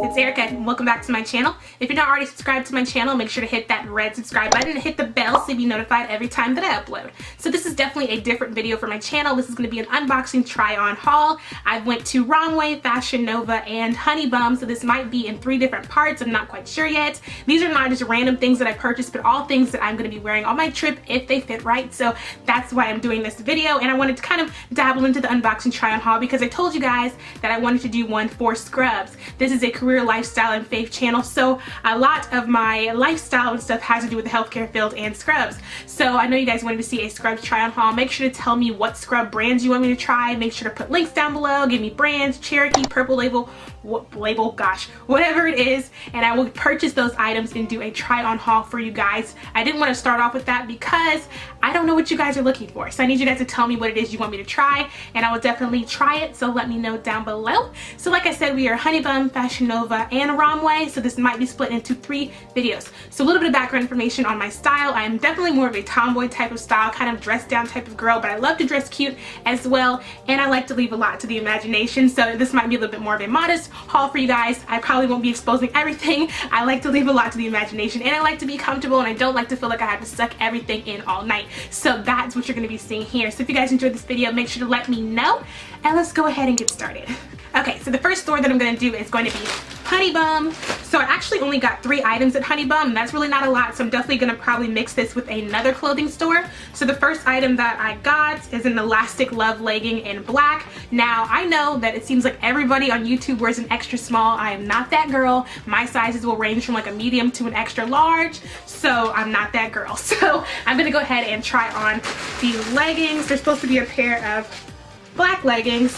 it's Erica and welcome back to my channel. If you're not already subscribed to my channel, make sure to hit that red subscribe button and hit the bell so you'll be notified every time that I upload. So this is definitely a different video for my channel. This is going to be an unboxing try-on haul. I went to ROMWE, Fashion Nova, and HoneyBum, so this might be in 3 different parts. I'm not quite sure yet. These are not just random things that I purchased, but all things that I'm going to be wearing on my trip if they fit right. So that's why I'm doing this video, and I wanted to kind of dabble into the unboxing try-on haul because I told you guys that I wanted to do one for scrubs. This is a career, lifestyle, and faith channel, so a lot of my lifestyle and stuff has to do with the healthcare field and scrubs. So I know you guys wanted to see a scrubs try-on haul. Make sure to tell me what scrub brands you want me to try. Make sure to put links down below. Give me brands, Cherokee, Purple Label, whatever it is, and I will purchase those items and do a try-on haul for you guys. I didn't want to start off with that because I don't know what you guys are looking for, so I need you guys to tell me what it is you want me to try, and I will definitely try it, so let me know down below. So like I said, we are HoneyBum, Fashion Nova, and ROMWE, so this might be split into 3 videos. So a little bit of background information on my style. I am definitely more of a tomboy type of style, kind of dressed down type of girl, but I love to dress cute as well, and I like to leave a lot to the imagination, so this might be a little bit more of a modest haul for you guys. I probably won't be exposing everything. I like to leave a lot to the imagination, and I like to be comfortable, and I don't like to feel like I have to suck everything in all night. So that's what you're going to be seeing here. So if you guys enjoyed this video, make sure to let me know, and let's go ahead and get started. Okay, so the first store that I'm going to do is going to be HoneyBum. So I actually only got 3 items at HoneyBum, and that's really not a lot, so I'm definitely going to probably mix this with another clothing store. So the first item that I got is an elastic love legging in black. Now I know that it seems like everybody on YouTube wears an extra small. I am not that girl. My sizes will range from like a medium to an extra large, so I'm not that girl. So I'm going to go ahead and try on the leggings. They're supposed to be a pair of black leggings.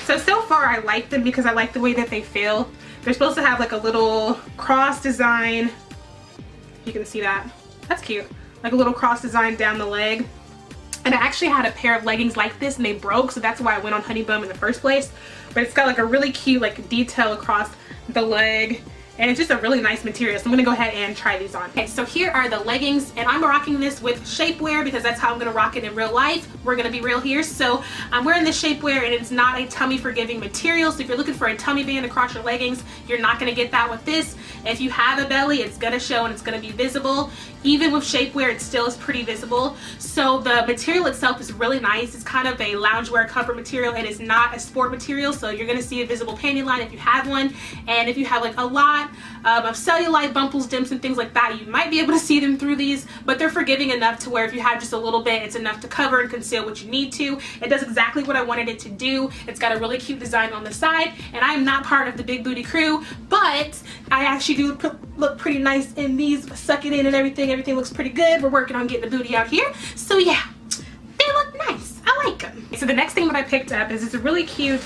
So far I like them because I like the way that they feel. They're supposed to have like a little cross design. You can see that. That's cute. Like a little cross design down the leg. And I actually had a pair of leggings like this and they broke, so that's why I went on HoneyBum in the first place. But it's got like a really cute like detail across the leg. And it's just a really nice material, so I'm going to go ahead and try these on. Okay, so here are the leggings, and I'm rocking this with shapewear because that's how I'm going to rock it in real life. We're going to be real here. So I'm wearing this shapewear, and it's not a tummy forgiving material, so if you're looking for a tummy band across your leggings, you're not going to get that with this. If you have a belly, it's going to show and it's going to be visible. Even with shapewear, it still is pretty visible. So the material itself is really nice. It's kind of a loungewear comfort material. It is not a sport material, so you're going to see a visible panty line if you have one. And if you have like a lot of cellulite, bumples, dimps, and things like that, you might be able to see them through these, but they're forgiving enough to where if you have just a little bit, it's enough to cover and conceal what you need to. It does exactly what I wanted it to do. It's got a really cute design on the side, and I am not part of the big booty crew, but I actually do look pretty nice in these. Suck it in and everything. Everything looks pretty good. We're working on getting the booty out here. So yeah, they look nice. I like them. So the next thing that I picked up is a really cute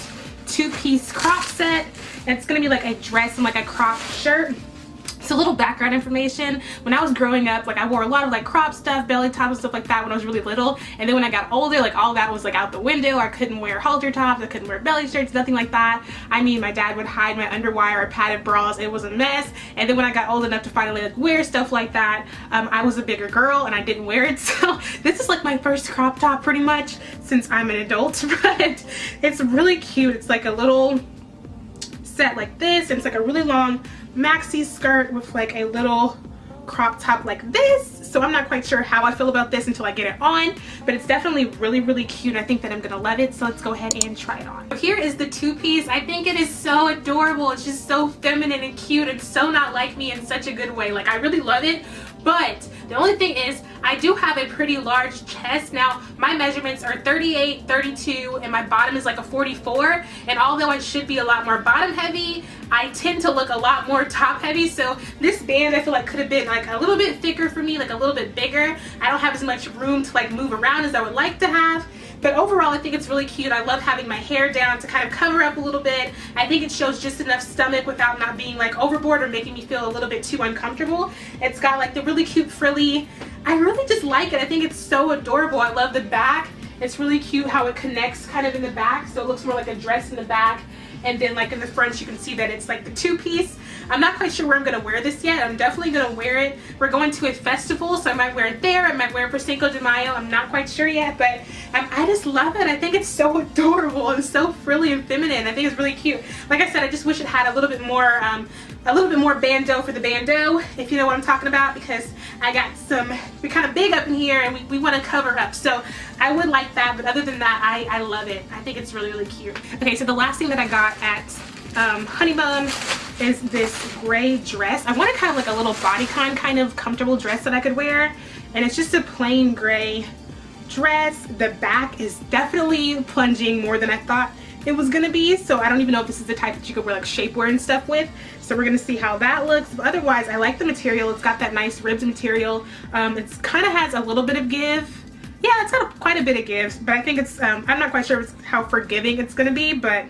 2-piece crop set. And it's gonna be like a dress and like a crop shirt. So a little background information. When I was growing up, like I wore a lot of like crop stuff, belly top and stuff like that when I was really little. And then when I got older, like all that was like out the window. I couldn't wear halter tops, I couldn't wear belly shirts, nothing like that. I mean, my dad would hide my underwire or padded bras. It was a mess. And then when I got old enough to finally like wear stuff like that, I was a bigger girl and I didn't wear it. So this is like my first crop top pretty much since I'm an adult, but it's really cute. It's like a little set like this, and it's like a really long maxi skirt with like a little crop top like this. So I'm not quite sure how I feel about this until I get it on, but it's definitely really cute. I think that I'm gonna love it, so let's go ahead and try it on. So here is the 2-piece. I think it is so adorable. It's just so feminine and cute. It's so not like me in such a good way. Like I really love it, but the only thing is I do have a pretty large chest. Now my measurements are 38, 32, and my bottom is like a 44, and although I should be a lot more bottom heavy, I tend to look a lot more top heavy. So this band I feel like could have been like a little bit thicker for me, like a little bit bigger. I don't have as much room to like move around as I would like to have. But overall, I think it's really cute. I love having my hair down to kind of cover up a little bit. I think it shows just enough stomach without not being like overboard or making me feel a little bit too uncomfortable. It's got like the really cute frilly. I really just like it. I think it's so adorable. I love the back. It's really cute how it connects kind of in the back, so it looks more like a dress in the back. And then like in the front you can see that it's like the 2-piece. I'm not quite sure where I'm going to wear this yet. I'm definitely going to wear it. We're going to a festival, so I might wear it there. I might wear it for Cinco de Mayo. I'm not quite sure yet, but I just love it. I think it's so adorable and so frilly and feminine. I think it's really cute. Like I said, I just wish it had a little bit more bandeau for the bandeau, if you know what I'm talking about, because we're kind of big up in here and we want to cover up. So I would like that, but other than that, I love it. I think it's really, really cute. Okay, so the last thing that I got at HoneyBum is this gray dress. I wanted kind of like a little bodycon kind of comfortable dress that I could wear, and it's just a plain gray dress. The back is definitely plunging more than I thought it was gonna be, so I don't even know if this is the type that you could wear like shapewear and stuff with. So we're gonna see how that looks. But otherwise, I like the material. It's got that nice ribbed material. It's kind of has a little bit of give. Yeah, it's got quite a bit of give, but I think it's I'm not quite sure how forgiving it's gonna be, but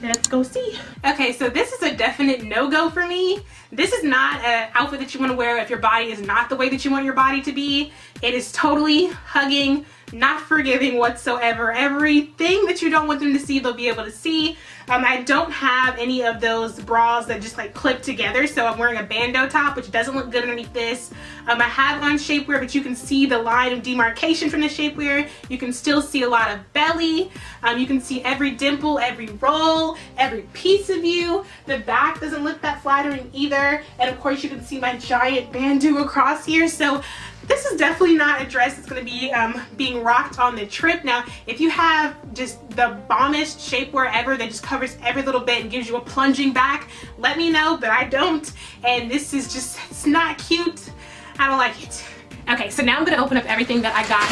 let's go see. Okay, so this is a definite no-go for me. This is not an outfit that you want to wear if your body is not the way that you want your body to be. It is totally hugging, not forgiving whatsoever. Everything that you don't want them to see, they'll be able to see. I don't have any of those bras that just like clip together, so I'm wearing a bandeau top, which doesn't look good underneath this. I have on shapewear, but you can see the line of demarcation from the shapewear. You can still see a lot of belly. You can see every dimple, every roll, every piece of you. The back doesn't look that flattering either. And of course you can see my giant bandeau across here. So this is definitely not a dress that's going to be being rocked on the trip. Now, if you have just the bombest shapewear ever that just covers every little bit and gives you a plunging back, let me know, but I don't. And this is just, it's not cute. I don't like it. Okay, so now I'm going to open up everything that I got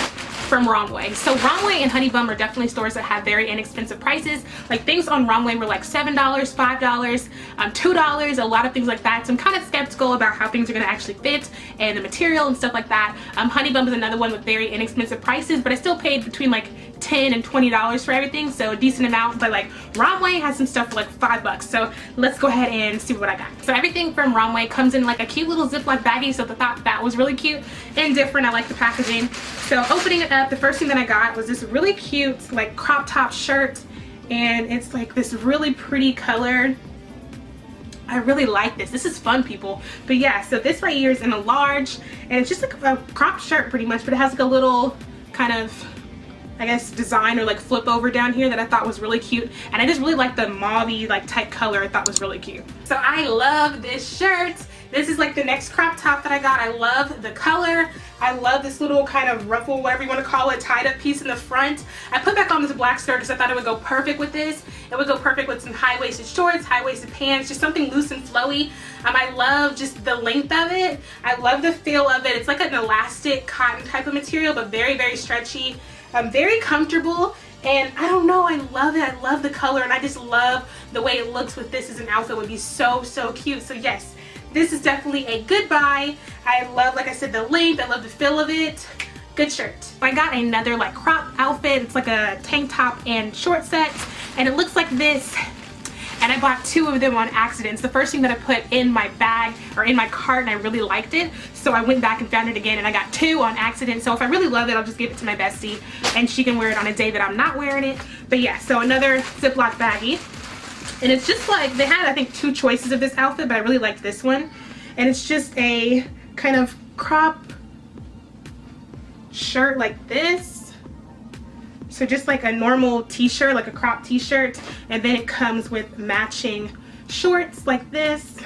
from ROMWE. So ROMWE and HoneyBum are definitely stores that have very inexpensive prices. Like things on ROMWE were like $7, $5, $2, a lot of things like that. So I'm kind of skeptical about how things are going to actually fit and the material and stuff like that. HoneyBum is another one with very inexpensive prices, but I still paid between like $10 and $20 for everything, so a decent amount. But like ROMWE has some stuff for like $5, so let's go ahead and see what I got. So everything from ROMWE comes in like a cute little Ziploc baggie, so I thought that was really cute and different. I like the packaging. So opening it up, the first thing that I got was this really cute like crop top shirt, and it's like this really pretty color. I really like this. This is fun, people. But yeah, so this right here is in a large, and it's just like a cropped shirt pretty much, but it has like a little kind of, I guess, design or like flip over down here that I thought was really cute. And I just really like the mauve-y like type color. I thought was really cute. So I love this shirt. This is like the next crop top that I got. I love the color. I love this little kind of ruffle, whatever you want to call it, tied up piece in the front. I put back on this black skirt because I thought it would go perfect with this. It would go perfect with some high-waisted shorts, high-waisted pants, just something loose and flowy. I love just the length of it. I love the feel of it. It's like an elastic cotton type of material, but very, very stretchy. Very comfortable, and I don't know, I love it. I love the color, and I just love the way it looks with this as an outfit. Would be so, so cute. So yes, this is definitely a good buy. I love, like I said, the length. I love the feel of it. Good shirt. I got another like crop outfit. It's like a tank top and short set, and it looks like this. And I bought two of them on accident. It's the first thing that I put in my bag or in my cart, and I really liked it. So I went back and found it again, and I got two on accident. So if I really love it, I'll just give it to my bestie, and she can wear it on a day that I'm not wearing it. But yeah, so another Ziploc baggie. And it's just like, they had I think two choices of this outfit, but I really liked this one. And it's just a kind of crop shirt like this. So just like a normal t-shirt, like a crop t-shirt, and then it comes with matching shorts like this.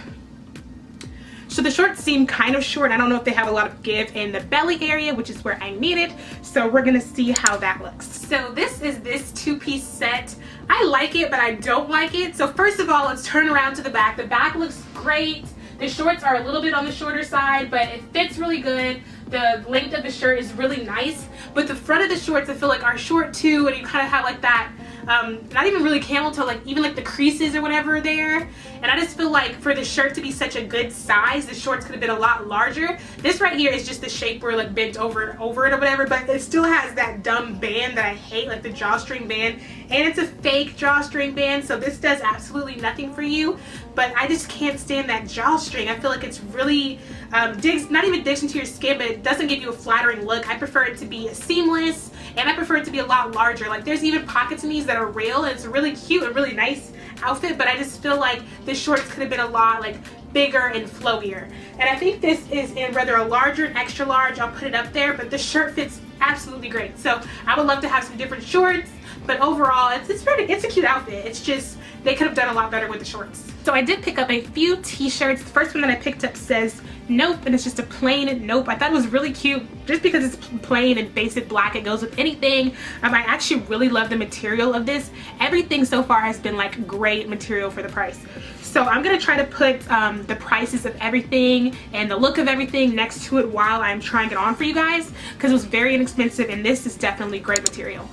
So the shorts seem kind of short. I don't know if they have a lot of give in the belly area, which is where I need it. So we're gonna see how that looks. So this is this two-piece set. I like it, but I don't like it. So first of all, let's turn around to the back. The back looks great. The shorts are a little bit on the shorter side, but it fits really good. The length of the shirt is really nice, but the front of the shorts I feel like are short too, and you kind of have like that not even really camel toe, like even like the creases or whatever there. And I just feel like for the shirt to be such a good size, the shorts could have been a lot larger. This right here is just the shape where like bent over it or whatever, but it still has that dumb band that I hate, like the drawstring band, and it's a fake drawstring band, so this does absolutely nothing for you. But I just can't stand that drawstring. I feel like it's really not even digs into your skin, but it doesn't give you a flattering look. I prefer it to be seamless, and I prefer it to be a lot larger. Like there's even pockets in these that are real, and it's a really cute and really nice outfit, but I just feel like the shorts could have been a lot like bigger and flowier. And I think this is in rather a larger and extra large. I'll put it up there, but the shirt fits absolutely great. So I would love to have some different shorts, but overall it's a cute outfit. It's just they could have done a lot better with the shorts. So I did pick up a few t-shirts. The first one that I picked up says Nope, and it's just a plain Nope. I thought it was really cute just because it's plain and basic black. It goes with anything. I actually really love the material of this. Everything so far has been like great material for the price. So I'm gonna try to put the prices of everything and the look of everything next to it while I'm trying it on for you guys, because it was very inexpensive and this is definitely great material.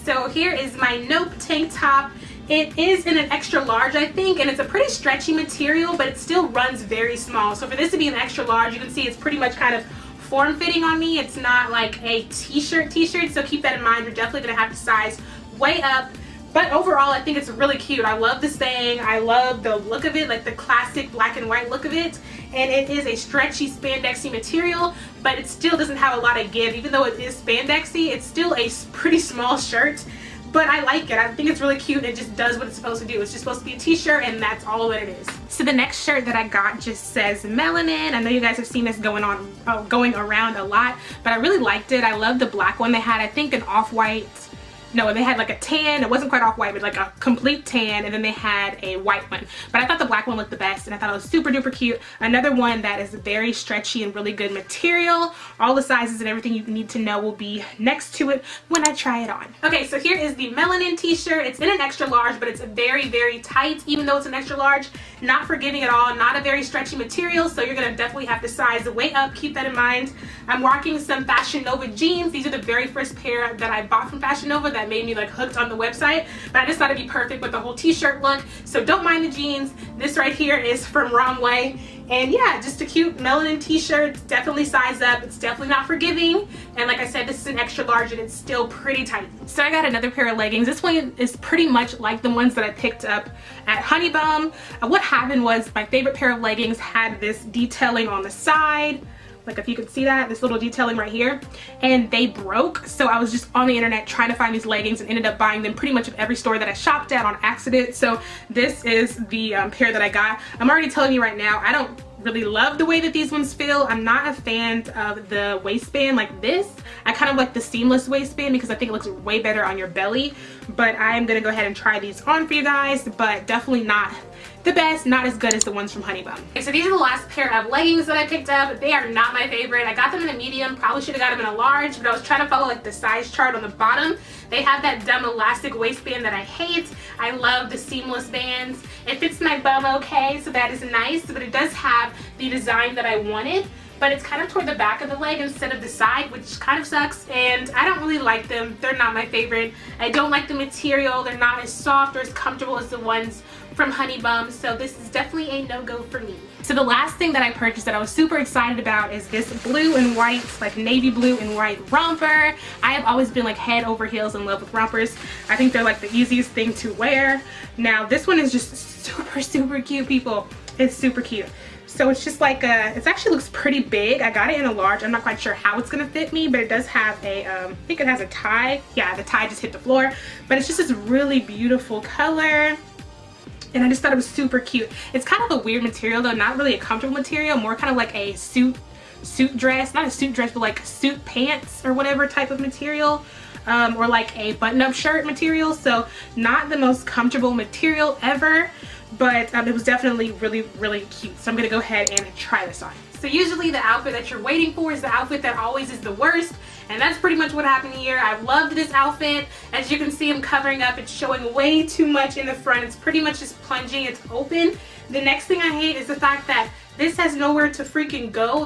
So here is my Nope tank top. It is in an extra large, I think, and it's a pretty stretchy material, but it still runs very small. So for this to be an extra large, you can see it's pretty much kind of form-fitting on me. It's not like a t-shirt, so keep that in mind. You're definitely gonna have to size way up. But overall, I think it's really cute. I love this thing. I love the look of it, like the classic black and white look of it. And it is a stretchy spandexy material, but it still doesn't have a lot of give. Even though it is spandexy, it's still a pretty small shirt. But I like it. I think it's really cute. It just does what it's supposed to do. It's just supposed to be a t-shirt, and that's all that it is. So the next shirt that I got just says melanin. I know you guys have seen this going around a lot, but I really liked it. I love the black one they had. I think an off-white. No, they had like a tan. It wasn't quite off-white, but like a complete tan, and then they had a white one. But I thought the black one looked the best, and I thought it was super duper cute. Another one that is very stretchy and really good material. All the sizes and everything you need to know will be next to it when I try it on. Okay, so here is the melanin t-shirt. It's in an extra large, but it's very, very tight, even though it's an extra large. Not forgiving at all, not a very stretchy material, so you're gonna definitely have to size way up. Keep that in mind. I'm rocking some Fashion Nova jeans. These are the very first pair that I bought from Fashion Nova that made me like hooked on the website, but I just thought it'd be perfect with the whole t-shirt look. So don't mind the jeans. This right here is from ROMWE, and yeah, just a cute melanin t-shirt. Definitely size up. It's definitely not forgiving, and like I said, this is an extra large and it's still pretty tight. So I got another pair of leggings. This one is pretty much like the ones that I picked up at HoneyBum. What happened was my favorite pair of leggings had this detailing on the side, like if you could see that, this little detailing right here, and they broke. So I was just on the internet trying to find these leggings and ended up buying them pretty much at every store that I shopped at on accident. So this is the pair that I got. I'm already telling you right now, I don't really love the way that these ones feel. I'm not a fan of the waistband like this. I kind of like the seamless waistband because I think it looks way better on your belly, but I am gonna go ahead and try these on for you guys, but definitely not the best, not as good as the ones from HoneyBum. Okay, so these are the last pair of leggings that I picked up. They are not my favorite. I got them in a medium, probably should have got them in a large, but I was trying to follow like the size chart on the bottom. They have that dumb elastic waistband that I hate. I love the seamless bands. It fits my bum okay, so that is nice, but it does have the design that I wanted, but it's kind of toward the back of the leg instead of the side, which kind of sucks, and I don't really like them. They're not my favorite. I don't like the material. They're not as soft or as comfortable as the ones from HoneyBum, so this is definitely a no-go for me. So the last thing that I purchased that I was super excited about is this blue and white, like navy blue and white romper. I have always been like head over heels in love with rompers. I think they're like the easiest thing to wear. Now this one is just super cute, people. It's super cute. So it's just like it actually looks pretty big. I got it in a large. I'm not quite sure how it's gonna fit me, but it does have a, I think it has a tie. Yeah, the tie just hit the floor, but it's just this really beautiful color. And I just thought it was super cute. It's kind of a weird material though, not really a comfortable material, more kind of like a suit dress, not a suit dress, but like suit pants or whatever type of material, or like a button-up shirt material. So not the most comfortable material ever, but it was definitely really cute. So I'm gonna go ahead and try this on. So usually the outfit that you're waiting for is the outfit that always is the worst. And that's pretty much what happened here. I loved this outfit. As you can see, I'm covering up. It's showing way too much in the front. It's pretty much just plunging. It's open. The next thing I hate is the fact that this has nowhere to freaking go.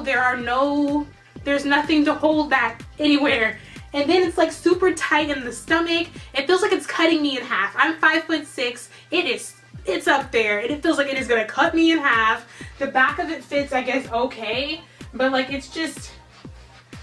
There's nothing to hold that anywhere. And then it's like super tight in the stomach. It feels like it's cutting me in half. I'm 5'6". It's up there, and it feels like it is gonna cut me in half. The back of it fits, I guess, okay, but like it's just,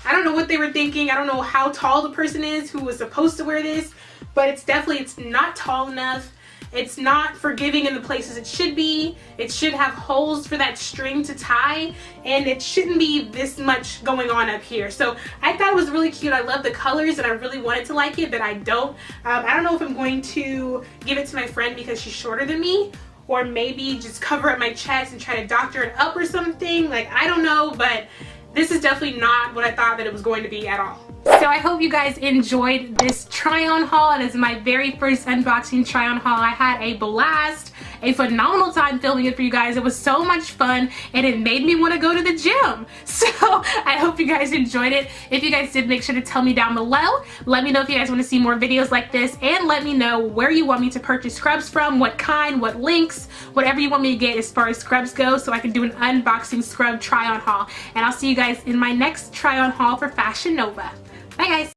I don't know what they were thinking. I don't know how tall the person is who was supposed to wear this, but it's not tall enough, It's not forgiving in the places it should be. It should have holes for that string to tie, and it shouldn't be this much going on up here. So I thought it was really cute. I love the colors and I really wanted to like it, but I don't. I don't know if I'm going to give it to my friend because she's shorter than me, or maybe just cover up my chest and try to doctor it up or something. Like, I don't know, but this is definitely not what I thought that it was going to be at all. So I hope you guys enjoyed this try-on haul. It is my very first unboxing try-on haul. I had a blast, a phenomenal time filming it for you guys. It was so much fun and it made me want to go to the gym. So I hope you guys enjoyed it. If you guys did, make sure to tell me down below. Let me know if you guys want to see more videos like this, and let me know where you want me to purchase scrubs from, what kind, what links, whatever you want me to get as far as scrubs go, so I can do an unboxing scrub try-on haul. And I'll see you guys in my next try-on haul for Fashion Nova. Bye guys!